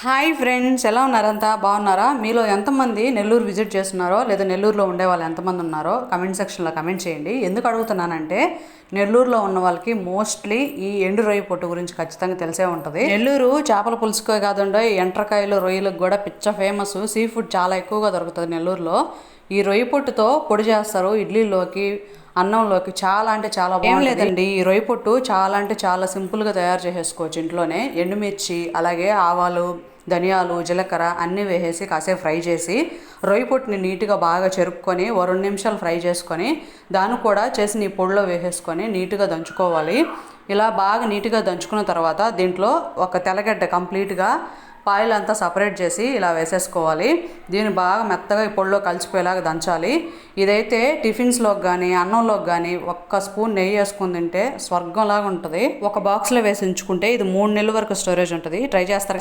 Hi friends, ఎలా ఉన్నారంతా? బాగున్నారా? మీలో ఎంతమంది నెల్లూరు విజిట్ చేస్తున్నారో లేదా నెల్లూరులో ఉండే వాళ్ళు ఎంతమంది ఉన్నారో కమెంట్ సెక్షన్లో కమెంట్ చేయండి. ఎందుకు అడుగుతున్నానంటే నెల్లూరులో ఉన్న వాళ్ళకి మోస్ట్లీ ఈ ఎండు రొయ్య పొట్టు గురించి ఖచ్చితంగా తెలిసే ఉంటుంది. నెల్లూరు చేపల పులుసుకే కాకుండా ఎండ్రకాయలు రొయ్యలకు కూడా పిచ్చ ఫేమస్. సీ ఫుడ్ చాలా ఎక్కువగా దొరుకుతుంది నెల్లూరులో. ఈ రొయ్య పొట్టుతో పొడి చేస్తారు ఇడ్లీలోకి, అన్నంలోకి. చాలా అంటే చాలా ఏం లేదండి, ఈ రొయ్య పొట్టు చాలా అంటే చాలా సింపుల్గా తయారు చేసేసుకోవచ్చు ఇంట్లోనే. ఎండుమిర్చి, అలాగే ఆవాలు, ధనియాలు, జీలకర్ర అన్నీ వేసేసి కాసేపు ఫ్రై చేసి రొయ్య పొట్టుని నీట్గా బాగా చెరుక్కొని 2 నిమిషాలు ఫ్రై చేసుకొని దాన్ని కూడా చేసి ఈ పొడిలో వేసేసుకొని నీట్గా దంచుకోవాలి. ఇలా బాగా నీట్గా దంచుకున్న తర్వాత దీంట్లో ఒక తెల్లగడ్డ కంప్లీట్గా పాయిల్ అంతా సపరేట్ చేసి ఇలా వేసేసుకోవాలి. దీన్ని బాగా మెత్తగా ఈ పొడిలో కలిసిపోయేలాగా దంచాలి. ఇదైతే టిఫిన్స్లోకి కానీ అన్నంలోకి కానీ ఒక్క స్పూన్ నెయ్యి వేసుకుని తింటే స్వర్గంలాగా ఉంటుంది. ఒక బాక్స్లో వేసి ఉంచుకుంటే ఇది 3 నెలల వరకు స్టోరేజ్ ఉంటుంది. ట్రై చేస్తారు.